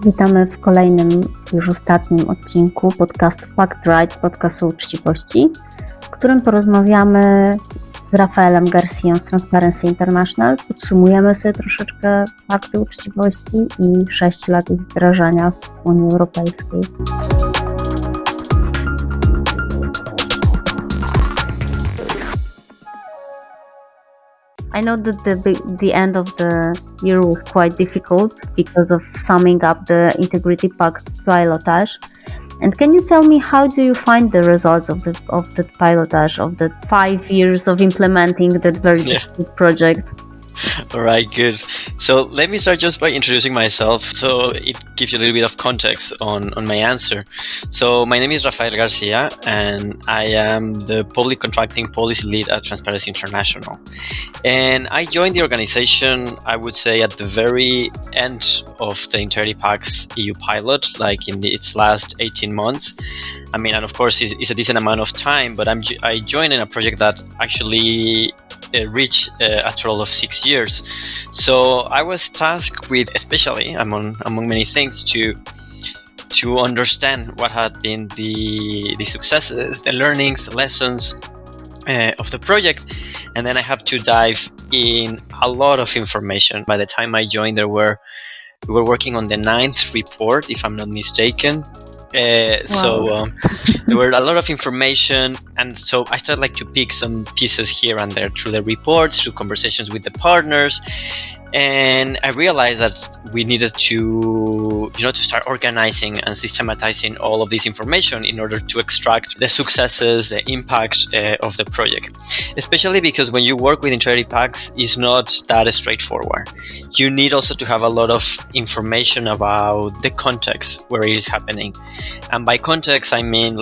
Witamy w kolejnym, już ostatnim odcinku podcastu pACT, podcastu Uczciwości, w którym porozmawiamy z Rafaelem Garcią z Transparency International. Podsumujemy sobie troszeczkę Paktu Uczciwości i 6 lat ich wdrażania w Unii Europejskiej. I know that the end of the year was quite difficult because of summing up the Integrity Pact Pilotaż. And can you tell me, how do you find the results of the Pilotaż, of the 5 years of implementing that very difficult project? All right, good. So let me start just by introducing myself, so it gives you a little bit of context on my answer. So my name is Rafael Garcia, and I am the Public Contracting Policy Lead at Transparency International. And I joined the organization, I would say, at the very end of the Integrity Pact's EU pilot, like in its last 18 months. I mean, and of course, it's a decent amount of time, but I joined in a project that actually reached a total of 6 years. So I was tasked with, especially among many things, to understand what had been the successes, the learnings, the lessons of the project, and then I have to dive in a lot of information. By the time I joined, we were working on the 9th report, if I'm not mistaken. So there were a lot of information, and so I started to pick some pieces here and there through the reports, through conversations with the partners, and I realized that we needed to start organizing and systematizing all of this information in order to extract the successes, the impacts of the project. Especially because when you work with Integrity Pacts, it's not that straightforward. You need also to have a lot of information about the context where it is happening. And by context, I mean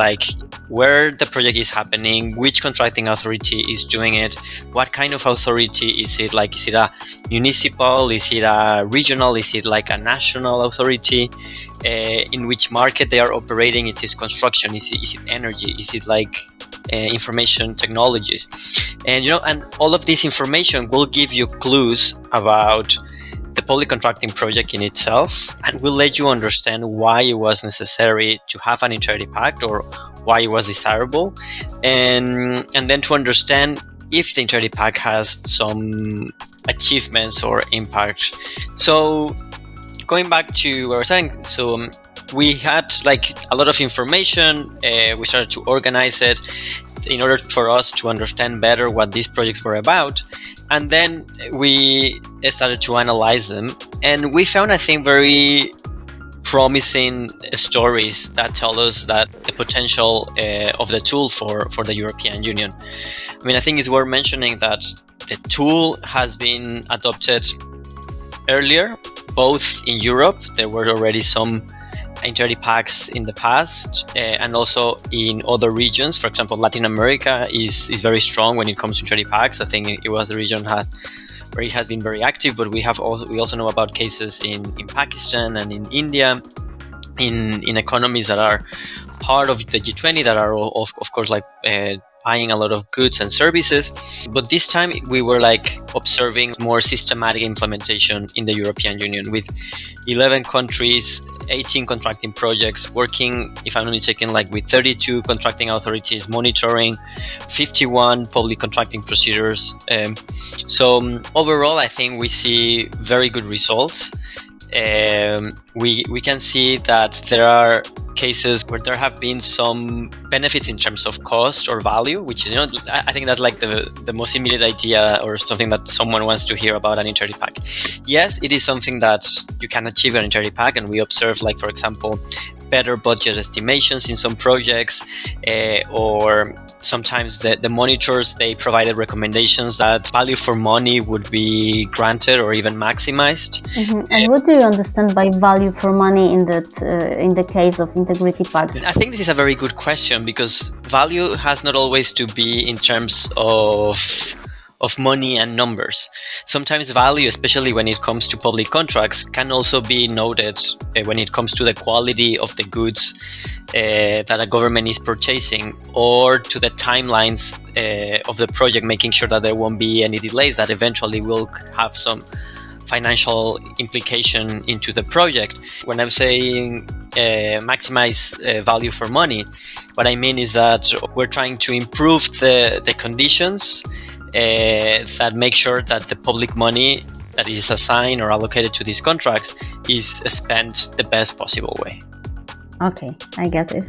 where the project is happening, which contracting authority is doing it, what kind of authority is it? Is it a municipal? Is it a regional? Is it a national authority? In which market they are operating? Is it construction? Is it energy? Is it information technologies? And and all of this information will give you clues about the public contracting project in itself, and will let you understand why it was necessary to have an Integrity Pact, or why it was desirable, and then to understand if the Integrity Pact has some achievements or impact. So going back to where I was saying, so we had a lot of information. We started to organize it in order for us to understand better what these projects were about. And then we started to analyze them, and we found, I think, very promising stories that tell us that the potential of the tool for the European Union. I mean, I think it's worth mentioning that the tool has been adopted earlier, both in Europe. There were already some Integrity Pacts in the past, and also in other regions. For example, Latin America is very strong when it comes to Integrity Pacts. I think it was the region where it has been very active, but we also know about cases in Pakistan and in India, in economies that are part of the G20, that are of course buying a lot of goods and services. But this time we were observing more systematic implementation in the European Union, with 11 countries, 18 contracting projects, working, if I'm not mistaken, with 32 contracting authorities, monitoring 51 public contracting procedures. So overall, I think we see very good results. We can see that there are cases where there have been some benefits in terms of cost or value, which is, I think that's the most immediate idea, or something that someone wants to hear about an Integrity Pact. Yes, it is something that you can achieve an Integrity Pact, and we observe, for example, better budget estimations in some projects, or sometimes the monitors, they provided recommendations that value for money would be granted or even maximized. Mm-hmm. And what do you understand by value for money in the case of Integrity Pact? I think this is a very good question, because value has not always to be in terms of money and numbers. Sometimes value, especially when it comes to public contracts, can also be noted when it comes to the quality of the goods that a government is purchasing, or to the timelines of the project, making sure that there won't be any delays that eventually will have some financial implication into the project. When I'm saying maximize value for money, what I mean is that we're trying to improve the conditions that make sure that the public money that is assigned or allocated to these contracts is spent the best possible way. Okay, I get it.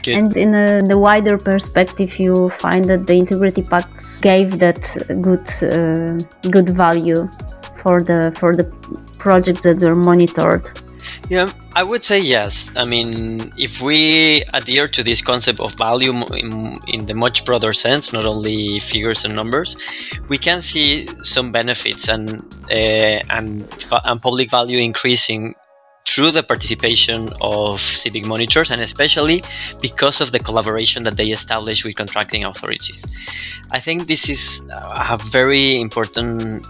Good. And in the wider perspective, you find that the integrity pacts gave that good value for the projects that were monitored. Yeah, I would say yes. I mean, if we adhere to this concept of value in the much broader sense, not only figures and numbers, we can see some benefits and public value increasing through the participation of civic monitors, and especially because of the collaboration that they establish with contracting authorities. I think this is a very important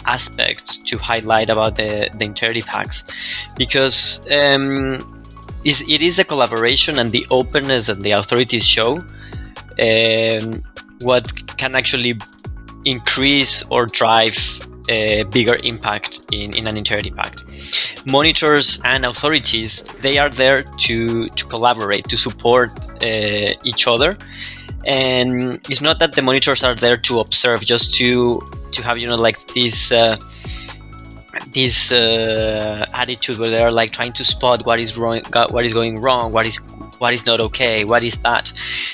aspect to highlight about the integrity pacts, because it is a collaboration and the openness that the authorities show what can actually increase or drive a bigger impact in an integrity pact. Monitors and authorities, they are there to collaborate, to support each other. And it's not that the monitors are there to observe, just to have, like this attitude where they're like trying to spot what is wrong, what is going wrong, what is not okay, what is bad.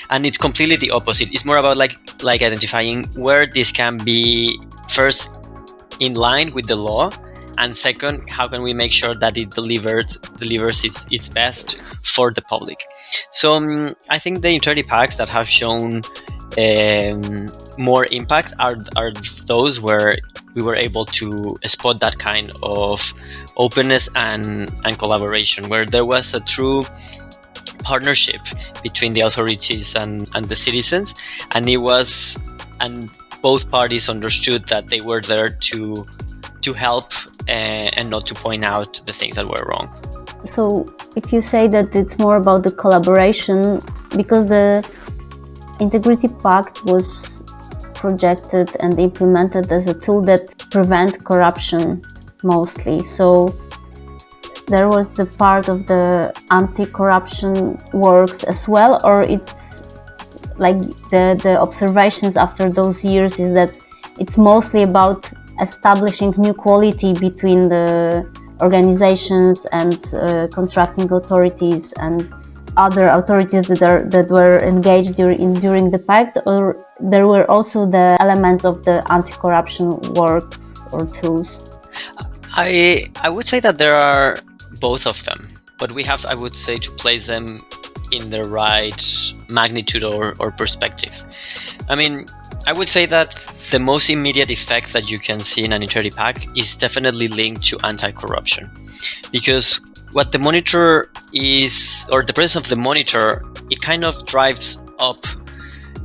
And it's completely the opposite. It's more about like identifying where this can be, first, in line with the law, and second, how can we make sure that it delivers its best for the public. So I think the integrity pacts that have shown more impact are those where we were able to spot that kind of openness and collaboration, where there was a true partnership between the authorities and the citizens, and both parties understood that they were there to help and not to point out the things that were wrong. So if you say that it's more about the collaboration, because the Integrity Pact was projected and implemented as a tool that prevent corruption mostly. So there was the part of the anti-corruption works as well, or it's like the observations after those years is that it's mostly about establishing new quality between the organizations and contracting authorities and other authorities that were engaged during the pact, or there were also the elements of the anti-corruption works or tools? I would say that there are both of them, but we have, I would say, to place them in the right magnitude or perspective. I mean, I would say that the most immediate effect that you can see in an integrity pact is definitely linked to anti-corruption, because what the monitor is, or the presence of the monitor, it kind of drives up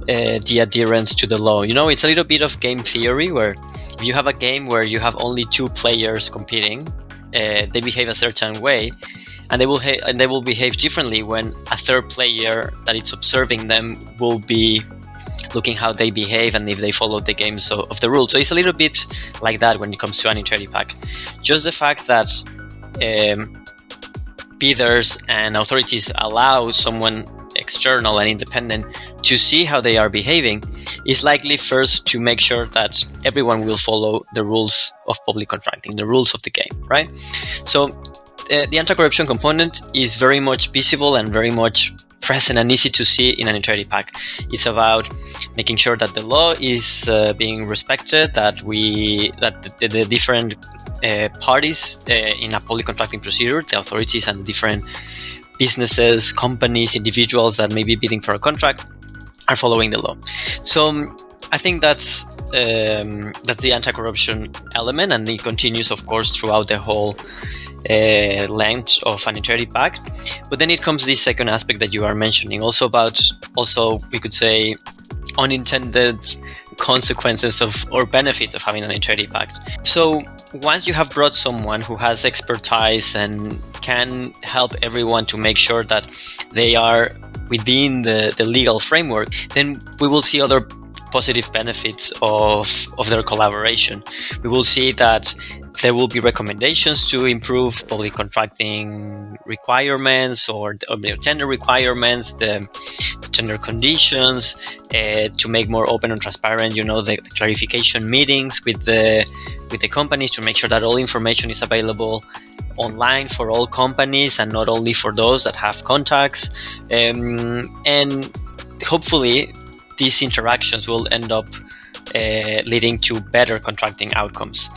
the adherence to the law. It's a little bit of game theory, where if you have a game where you have only two players competing, they behave a certain way, and they will behave differently when a third player that is observing them will be looking how they behave and if they follow the games of the rules. So it's a little bit like that when it comes to an integrity pact. Just the fact that bidders and authorities allow someone external and independent to see how they are behaving is likely first to make sure that everyone will follow the rules of public contracting, the rules of the game, right? So the anti-corruption component is very much visible and very much present and easy to see in an integrity pact. It's about making sure that the law is being respected, that the different parties in a public contracting procedure, the authorities and different businesses, companies, individuals that may be bidding for a contract, are following the law. So I think that's the anti-corruption element, and it continues, of course, throughout the whole length of an integrity pact. But then it comes this second aspect that you are mentioning, also we could say unintended consequences or benefits of having an integrity pact. So once you have brought someone who has expertise and can help everyone to make sure that they are within the legal framework, then we will see other positive benefits of their collaboration. We will see that there will be recommendations to improve public contracting requirements or the tender requirements, the tender conditions, to make more open and transparent, the clarification meetings with the companies to make sure that all information is available online for all companies and not only for those that have contacts. And hopefully these interactions will end up leading to better contracting outcomes.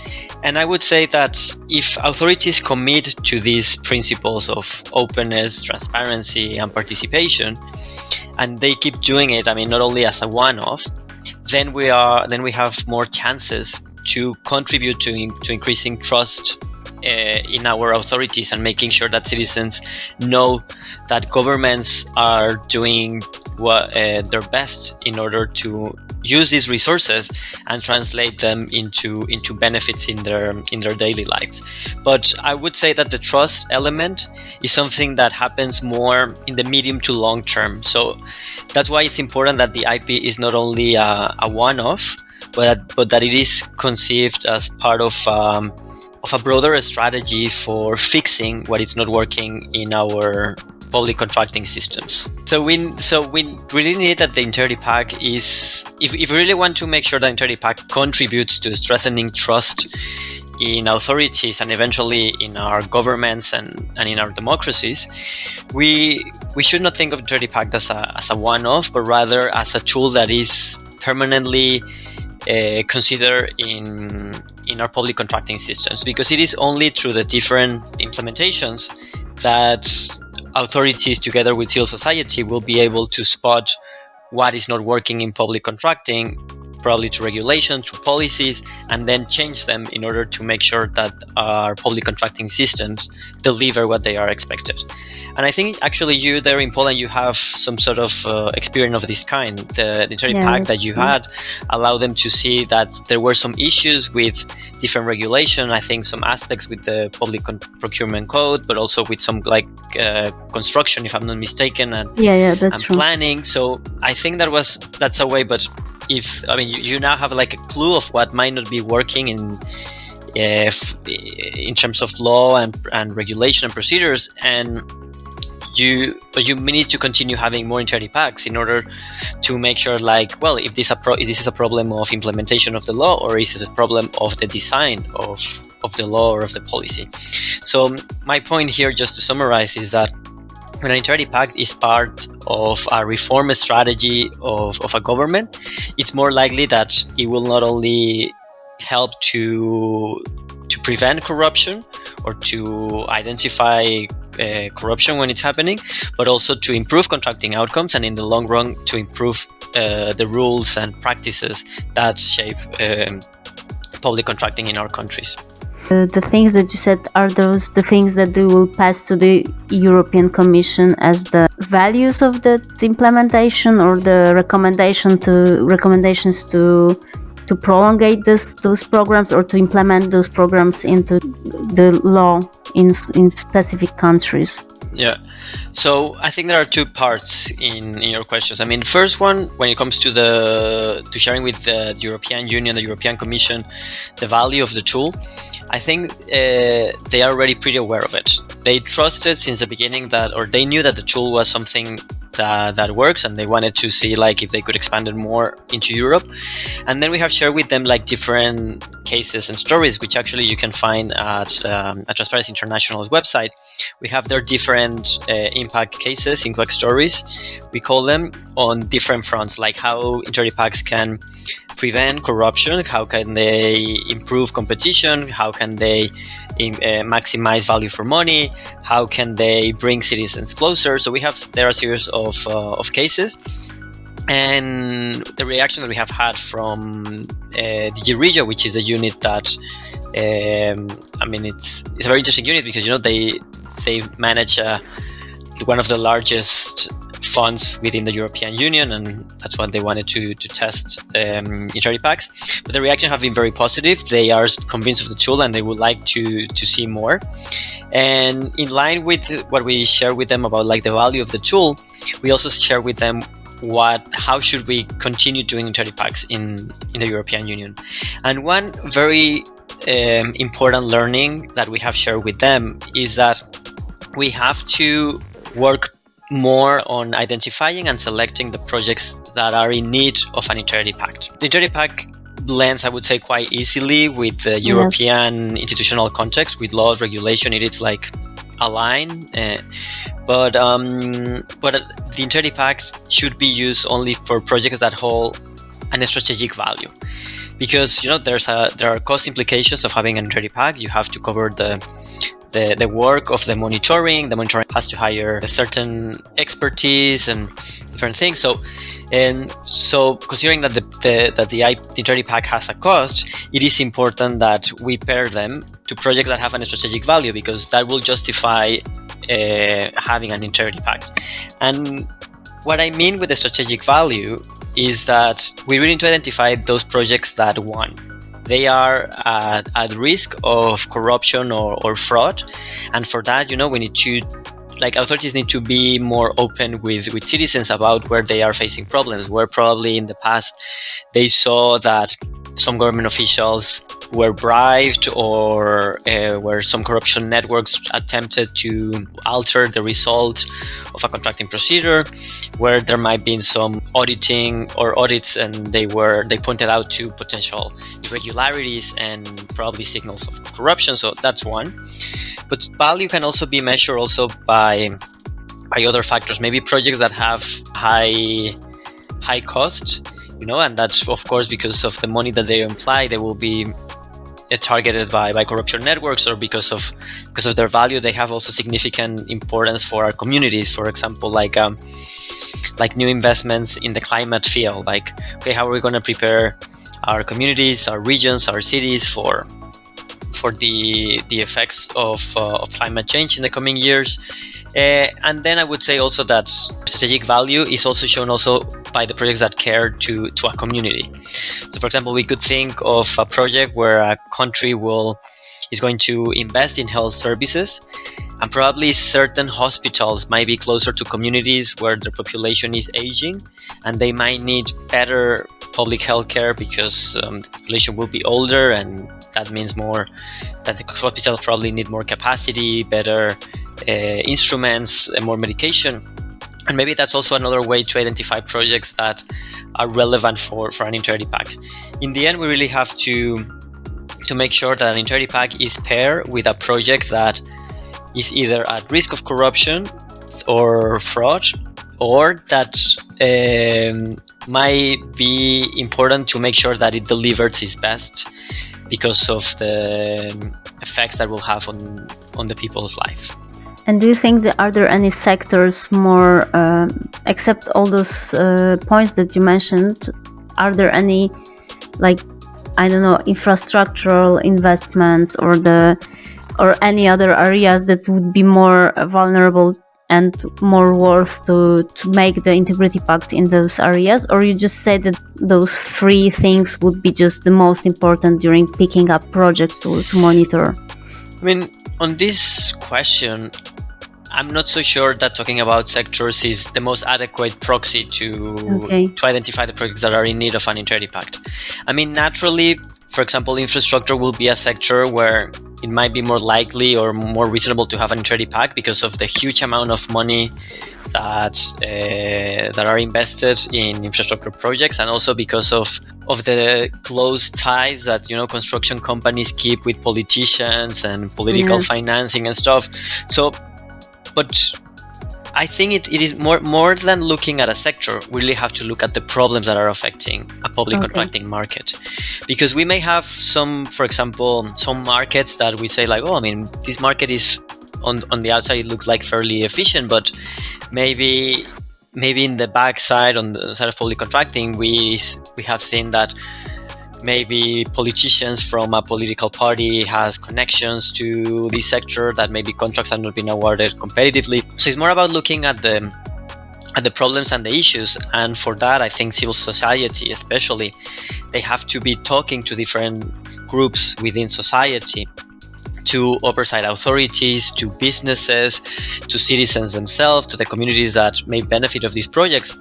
And I would say that if authorities commit to these principles of openness, transparency, and participation, and they keep doing it, not only as a one-off, then we have more chances to contribute to increasing trust in our authorities and making sure that citizens know that governments are doing their best in order to use these resources and translate them into benefits in their daily lives. But I would say that the trust element is something that happens more in the medium to long term. So that's why it's important that the IP is not only a one-off, but that it is conceived as part of a broader strategy for fixing what is not working in our public contracting systems. So we really need that the Integrity Pact is, if we really want to make sure that Integrity Pact contributes to strengthening trust in authorities and eventually in our governments and in our democracies, we should not think of Integrity Pact as a one-off, but rather as a tool that is permanently considered in our public contracting systems, because it is only through the different implementations that authorities together with civil society will be able to spot what is not working in public contracting, probably to regulation, to policies, and then change them in order to make sure that our public contracting systems deliver what they are expected. And I think actually you there in Poland, you have some sort of experience of this kind. The Integrity Pact that you had allowed them to see that there were some issues with different regulation. I think some aspects with the public procurement code, but also with some construction, if I'm not mistaken, and that's true. Planning. So I think that's a way. But you now have like a clue of what might not be working in terms of law and regulation and procedures, but you need to continue having more Integrity Pacts in order to make sure, if this is a problem of implementation of the law, or is this a problem of the design of the law or of the policy. So my point here, just to summarize, is that when an Integrity Pact is part of a reform strategy of a government, it's more likely that it will not only help to prevent corruption or to identify corruption when it's happening, but also to improve contracting outcomes, and in the long run to improve the rules and practices that shape public contracting in our countries. The things that you said, are those the things that they will pass to the European Commission as the values of the implementation, or the recommendations to prolongate those programs, or to implement those programs into the law in specific countries? Yeah. So I think there are two parts in your questions. The first one, when it comes to sharing with the European Union, the European Commission, the value of the tool, I think they are already pretty aware of it. They trusted since the beginning they knew that the tool was something that works, and they wanted to see if they could expand it more into Europe. And then we have shared with them different cases and stories, which actually you can find at Transparency International's website. We have their different impact cases, impact stories, we call them, on different fronts, like how Integrity Pacts can prevent corruption, how can they improve competition, how can they maximize value for money, how can they bring citizens closer. So there are a series of cases, and the reaction that we have had from DG Regio, which is a unit that it's a very interesting unit, because they manage one of the largest funds within the European Union, and that's what they wanted to test Integrity Pacts. But the reaction have been very positive. They are convinced of the tool, and they would like to see more. And in line with what we share with them about the value of the tool, we also share with them how should we continue doing Integrity Pacts in the European Union. And one very important learning that we have shared with them is that we have to work more on identifying and selecting the projects that are in need of an integrity pact. The integrity pact blends, I would say, quite easily with the European institutional context, with laws, regulation. It is like aligned, but the integrity pact should be used only for projects that hold a strategic value, because there are cost implications of having an integrity pact. You have to cover the work of the monitoring. The monitoring has to hire a certain expertise and different things. So considering that the integrity pact has a cost, it is important that we pair them to projects that have a strategic value, because that will justify having an integrity pact. And what I mean with the strategic value is that we really need to identify those projects that, one, they are at risk of corruption or fraud, and for that, we need to, authorities need to be more open with citizens about where they are facing problems, where probably in the past they saw that some government officials were bribed, or where some corruption networks attempted to alter the result of a contracting procedure, where there might be some auditing or audits, and they pointed out to potential irregularities and probably signals of corruption. So that's one. But value can also be measured also by other factors, maybe projects that have high cost, and that's of course because of the money that they imply. They will be targeted by corruption networks, or because of their value, they have also significant importance for our communities. For example, like new investments in the climate field. How are we going to prepare our communities, our regions, our cities for the effects of climate change in the coming years? And then I would say also that strategic value is also shown also by the projects that care to a community. So for example, we could think of a project where a country is going to invest in health services, and probably certain hospitals might be closer to communities where the population is aging, and they might need better public health care because the population will be older, and that means more that the hospitals probably need more capacity, better instruments, and more medication. And maybe that's also another way to identify projects that are relevant for an integrity pact. In the end, we really have to make sure that an integrity pact is paired with a project that is either at risk of corruption or fraud, or that might be important to make sure that it delivers its best because of the effects that will have on the people's lives. And do you think are there any sectors more, except all those points that you mentioned, are there any, infrastructural investments or any other areas that would be more vulnerable and more worth to make the integrity pact in those areas? Or you just said that those three things would be just the most important during picking up projects to monitor? I mean, on this question, I'm not so sure that talking about sectors is the most adequate proxy to identify the projects that are in need of an integrity pact. I mean, naturally, for example, infrastructure will be a sector where it might be more likely or more reasonable to have an integrity pact because of the huge amount of money that are invested in infrastructure projects, and also because of the close ties that construction companies keep with politicians and political financing and stuff. So, but I think it is more than looking at a sector. We really have to look at the problems that are affecting a public contracting market, because we may have for example, some markets that we say this market is on the outside it looks like fairly efficient, but maybe in the backside, on the side of public contracting, we have seen that maybe politicians from a political party has connections to this sector, that maybe contracts have not been awarded competitively. So it's more about looking at the problems and the issues, and for that I think civil society especially, they have to be talking to different groups within society, to oversight authorities, to businesses, to citizens themselves, to the communities that may benefit of these projects,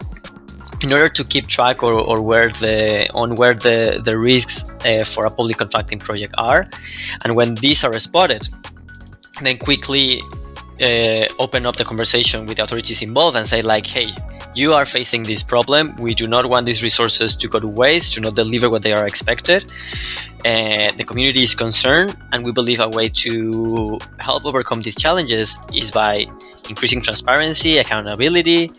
in order to keep track or where the risks for a public contracting project are, and when these are spotted, then quickly open up the conversation with the authorities involved and say like, hey, you are facing this problem. We do not want these resources to go to waste, to not deliver what they are expected. The community is concerned, and we believe a way to help overcome these challenges is by increasing transparency, accountability,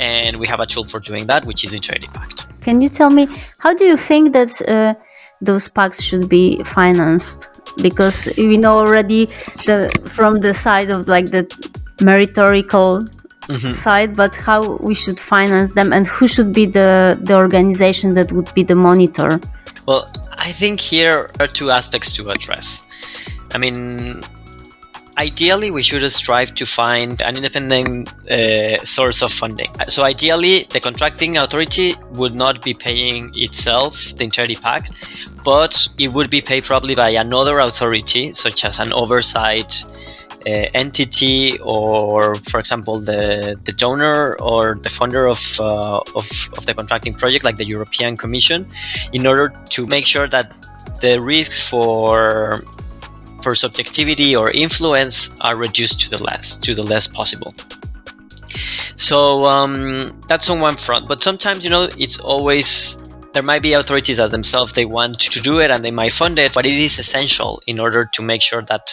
and we have a tool for doing that, which is the Integrity Pact. Can you tell me, how do you think that those pacts should be financed? Because we know already from the side of like the meritorical side, but how we should finance them, and who should be the organization that would be the monitor? Well, I think here are two aspects to address. I mean, ideally, we should strive to find an independent source of funding. So ideally, the contracting authority would not be paying itself the Integrity Pact, but it would be paid probably by another authority, such as an oversight entity, or, for example, the donor or the funder of the contracting project, like the European Commission, in order to make sure that the risks for subjectivity or influence are reduced to the less possible. So that's on one front. But sometimes, it's always, there might be authorities that themselves, they want to do it and they might fund it, but it is essential in order to make sure that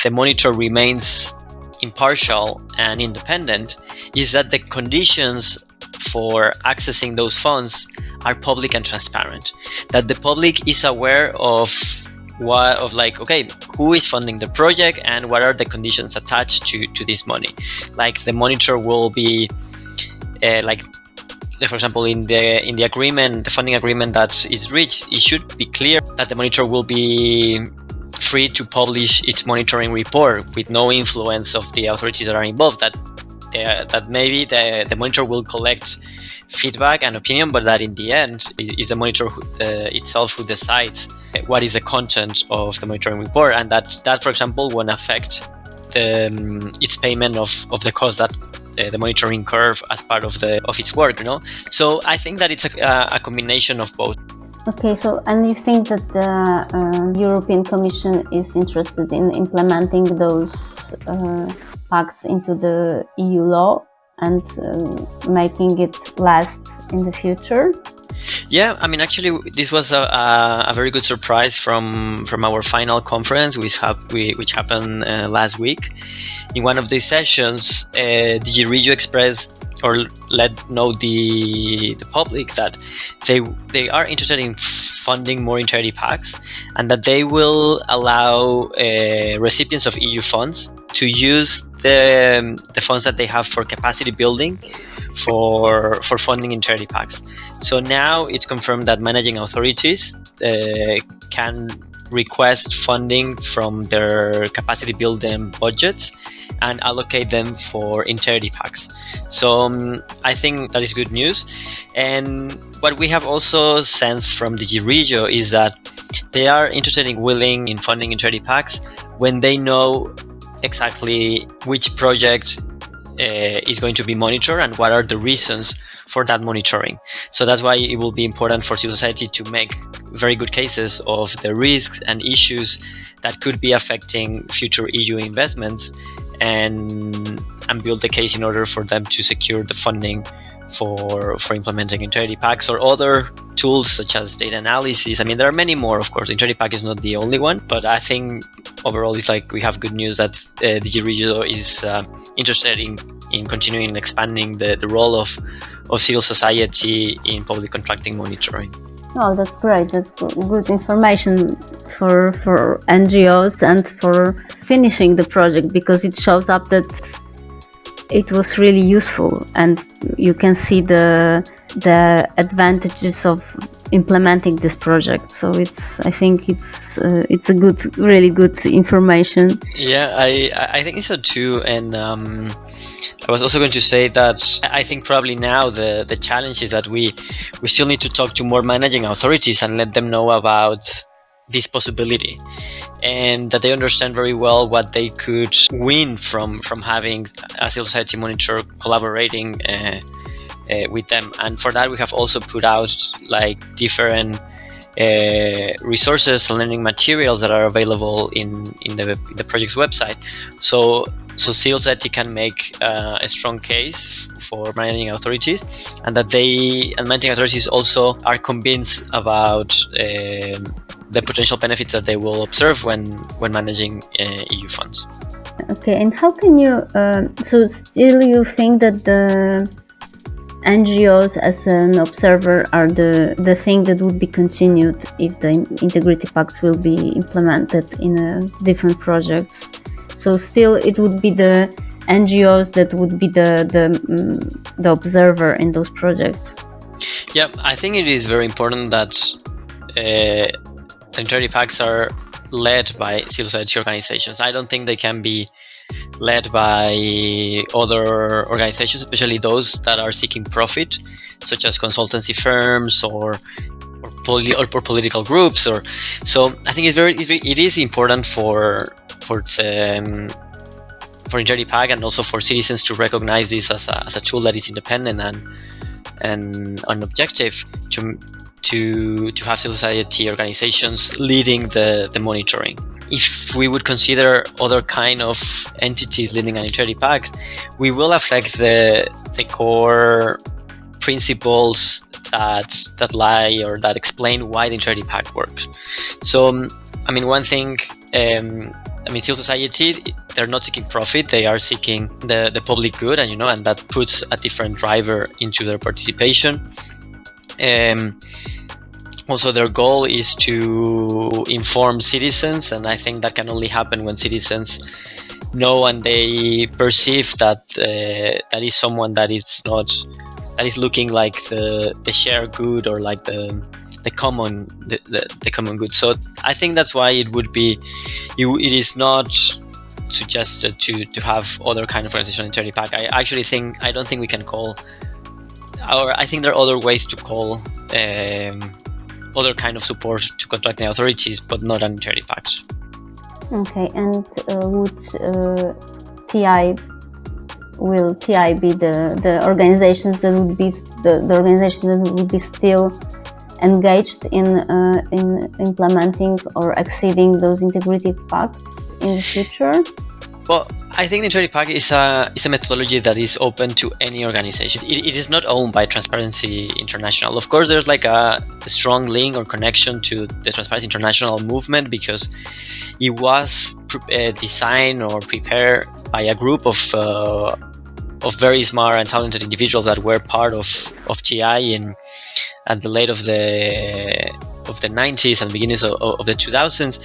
the monitor remains impartial and independent, is that the conditions for accessing those funds are public and transparent, that the public is aware of who is funding the project and what are the conditions attached to this money. Like the monitor will be for example, in the agreement, the funding agreement that is reached, it should be clear that the monitor will be free to publish its monitoring report with no influence of the authorities that are involved, that maybe the monitor will collect feedback and opinion, but that in the end is the monitor itself who decides what is the content of the monitoring report, and that for example won't affect its payment of the cost that the monitoring curve as part of its work. So I think that it's a combination of both. Okay, so and you think that the European Commission is interested in implementing those pacts into the EU law and making it last in the future? Yeah, I mean, actually, this was a very good surprise from our final conference, which happened last week. In one of these sessions, DG Regio expressed or let know the public that they are interested in funding more Integrity Pacts, and that they will allow recipients of EU funds to use the funds that they have for capacity building for funding Integrity Pacts. So now it's confirmed that managing authorities can request funding from their capacity building budgets and allocate them for Integrity Pacts. So I think that is good news. And what we have also sensed from DG Regio is that they are interested in willing in funding Integrity Pacts when they know exactly which project is going to be monitored and what are the reasons for that monitoring. So that's why it will be important for civil society to make very good cases of the risks and issues that could be affecting future EU investments, and build the case in order for them to secure the funding for implementing Integrity Pacts or other tools such as data analysis. I mean, there are many more, of course. Integrity Pact is not the only one, but I think overall it's like we have good news that DG Regio is interested in continuing expanding the role of civil society in public contracting monitoring. Oh, that's great. That's good information for NGOs and for finishing the project, because it shows up that it was really useful and you can see the advantages of implementing this project. So I think it's a good, really good information. Yeah, I think so too. And I was also going to say that I think probably now the challenge is that we still need to talk to more managing authorities and let them know about this possibility, and that they understand very well what they could win from having a civil society monitor collaborating with them. And for that, we have also put out like different resources and learning materials that are available in the project's website. So civil society can make a strong case for managing authorities, and that managing authorities also are convinced about the potential benefits that they will observe when managing EU funds. Okay, and how can you? So still, you think that the NGOs as an observer are the thing that would be continued if the integrity pacts will be implemented in different projects. So still, it would be the NGOs that would be the observer in those projects. Yeah, I think it is very important that the integrity pacts are led by civil society organizations. I don't think they can be led by other organizations, especially those that are seeking profit, such as consultancy firms or political groups. So I think it is important for integrity pact and also for citizens to recognize this as a tool that is independent and objective to have civil society organizations leading the monitoring. If we would consider other kind of entities leading an integrity pact, we will affect the core principles that lie or that explain why the integrity pact works. So, I mean, one thing, civil society, they're not seeking profit; they are seeking the public good, and that puts a different driver into their participation. Also, their goal is to inform citizens, and I think that can only happen when citizens know and they perceive that that is someone that is looking like the shared good or like the common good. So I think that's why it is not suggested to have other kind of organizational integrity pact. I don't think we can call, or I think there are other ways to call other kind of support to contracting authorities, but not an integrity pact. Okay, and will TI be the organizations that would be the organization that would be still engaged in implementing or exceeding those integrity pacts in the future? Well, I think the integrity pact is a methodology that is open to any organization. It is not owned by Transparency International. Of course, there's like a strong link or connection to the Transparency International movement because it was designed or prepared by a group of very smart and talented individuals that were part of TI at the late of the 90s and beginnings of the 2000s,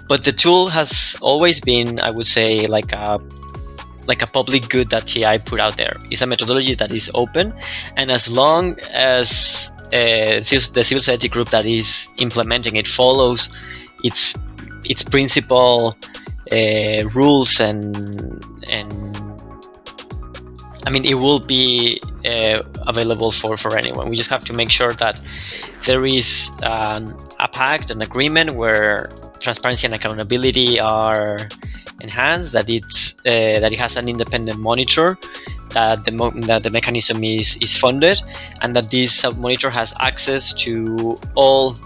but the tool has always been, I would say, like a public good that TI put out there. It's a methodology that is open, and as long as the civil society group that is implementing it follows its principal rules and I mean, it will be available for anyone. We just have to make sure that there is a pact, an agreement where transparency and accountability are enhanced, that it has an independent monitor, that the mechanism is funded, and that this monitor has access to all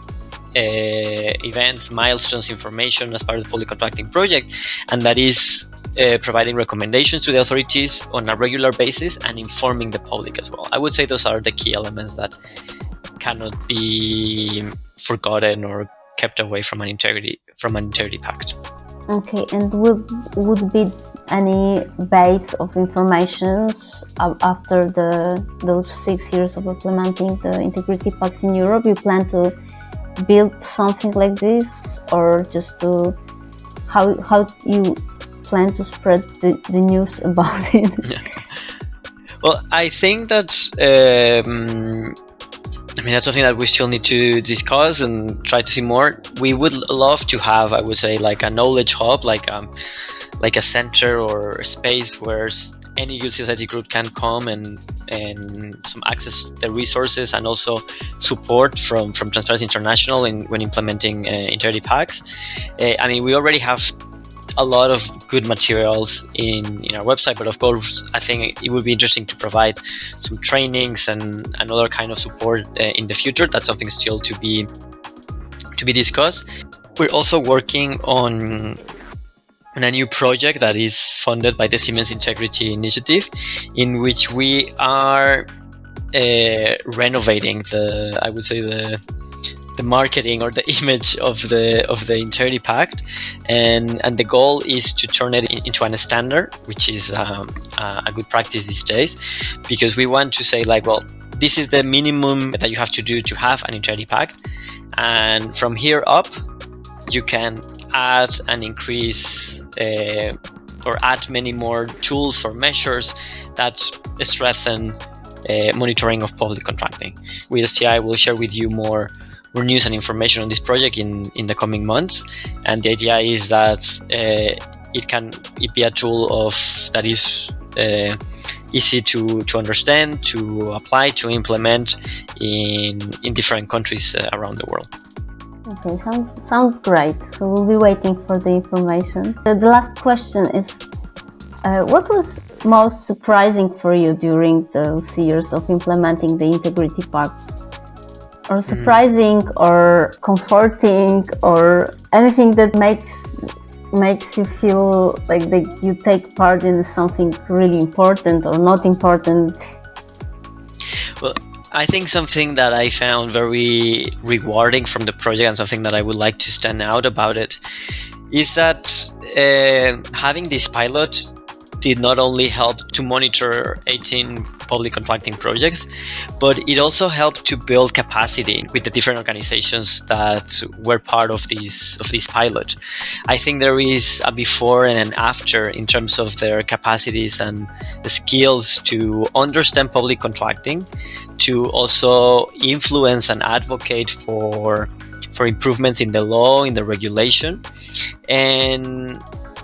events, milestones, information as part of the public contracting project, and that is providing recommendations to the authorities on a regular basis and informing the public as well. I would say those are the key elements that cannot be forgotten or kept away from an integrity pact. Okay, and would be any base of information after those 6 years of implementing the integrity pacts in Europe? You plan to build something like this, or just to how you plan to spread the news about it? Yeah. Well, I think that that's something that we still need to discuss and try to see more. We would love to have, I would say, like a knowledge hub, like a center or a space where any good society group can come and some access the resources and also support from Transparency International when implementing integrity pacts. We already have a lot of good materials in our website, but of course I think it would be interesting to provide some trainings and other kind of support in the future. That's something still to be discussed. We're also working on a new project that is funded by the Siemens Integrity Initiative, in which we are renovating the marketing or the image of the Integrity Pact, and the goal is to turn it into a standard, which is a good practice these days, because we want to say like, well, this is the minimum that you have to do to have an Integrity Pact, and from here up you can add and increase or add many more tools or measures that strengthen monitoring of public contracting. With STI, we'll share with you more news and information on this project in the coming months, and the idea is that it be a tool that is easy to understand, to apply, to implement in different countries around the world. Okay, sounds great. So we'll be waiting for the information. The last question is, what was most surprising for you during those years of implementing the Integrity Pacts? Or surprising or comforting, or anything that makes you feel like you take part in something really important or not important? Well, I think something that I found very rewarding from the project, and something that I would like to stand out about it, is that having this pilot did not only help to monitor 18 public contracting projects, but it also helped to build capacity with the different organizations that were part of this pilot. I think there is a before and an after in terms of their capacities and the skills to understand public contracting, to also influence and advocate for improvements in the law, in the regulation. And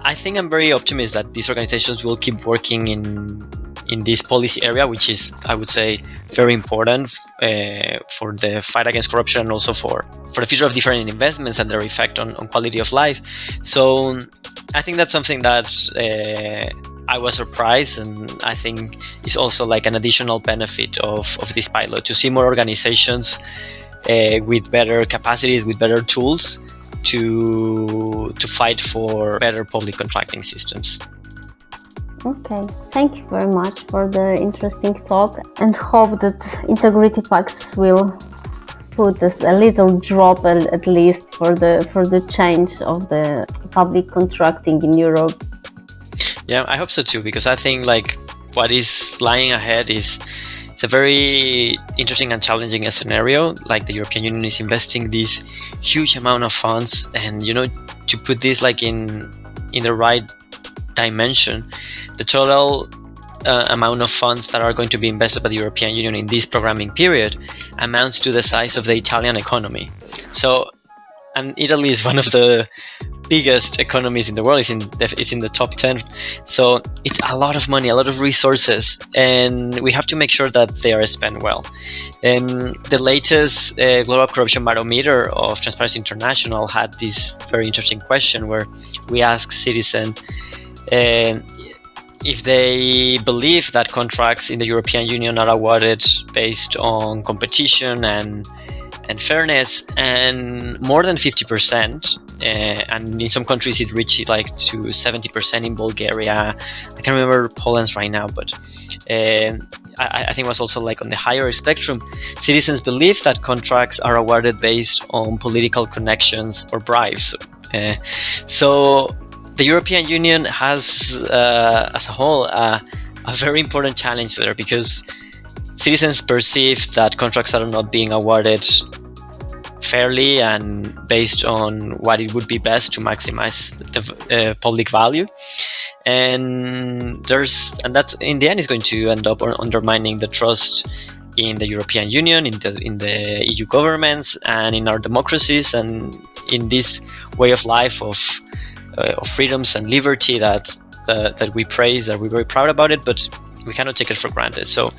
I think I'm very optimistic that these organizations will keep working in this policy area, which is, I would say, very important for the fight against corruption, and also for the future of different investments and their effect on quality of life. So I think that's something that I was surprised, and I think is also like an additional benefit of this pilot, to see more organizations with better capacities, with better tools to fight for better public contracting systems. Okay, thank you very much for the interesting talk, and hope that Integrity Pacts will put us a little drop at least for the change of the public contracting in Europe. Yeah, I hope so too, because I think like what is lying ahead is it's a very interesting and challenging scenario. Like the European Union is investing this huge amount of funds, and to put this like in the right dimension, the total amount of funds that are going to be invested by the European Union in this programming period amounts to the size of the Italian economy. So, and Italy is one of the biggest economies in the world. It's in the top 10. So it's a lot of money, a lot of resources, and we have to make sure that they are spent well. The latest Global Corruption Barometer of Transparency International had this very interesting question where we asked citizens if they believe that contracts in the European Union are awarded based on competition and fairness, and more than 50%, and in some countries it reached like to 70% in Bulgaria. I can't remember Poland's right now, but I think it was also like on the higher spectrum. Citizens believe that contracts are awarded based on political connections or bribes. So the European Union has, as a whole, a very important challenge there, because citizens perceive that contracts are not being awarded fairly and based on what it would be best to maximize the public value, and that's in the end is going to end up undermining the trust in the European Union, in the EU governments, and in our democracies, and in this way of life of freedoms and liberty that we praise, that we're very proud about it, but we cannot take it for granted. So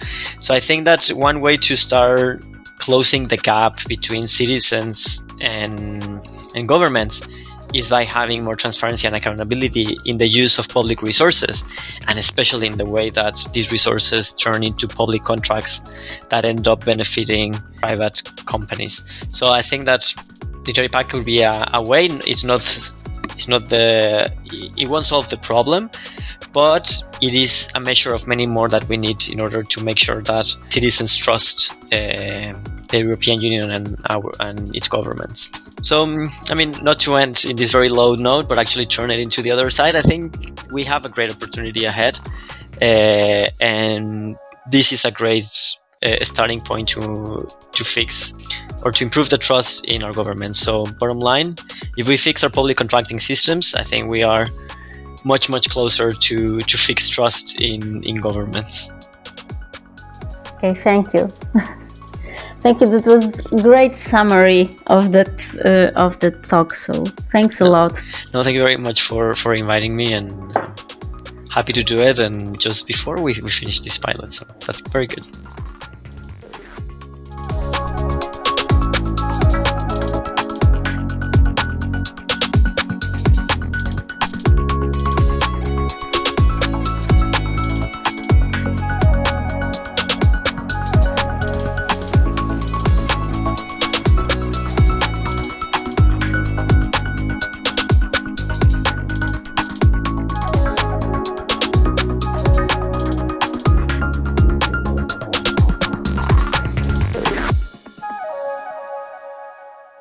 I think that one way to start closing the gap between citizens and governments is by having more transparency and accountability in the use of public resources, and especially in the way that these resources turn into public contracts that end up benefiting private companies. So I think that literary pact could be a way. It won't solve the problem, but it is a measure of many more that we need in order to make sure that citizens trust the European Union and its governments. So, not to end in this very low note, but actually turn it into the other side, I think we have a great opportunity ahead, and this is a great starting point to fix or to improve the trust in our government. So, bottom line, if we fix our public contracting systems, I think we are much closer to fix trust in governments. Okay, thank you. Thank you. That was a great summary of the talk. So thanks a lot. No, thank you very much for inviting me, and happy to do it. And just before we finish this pilot, so that's very good.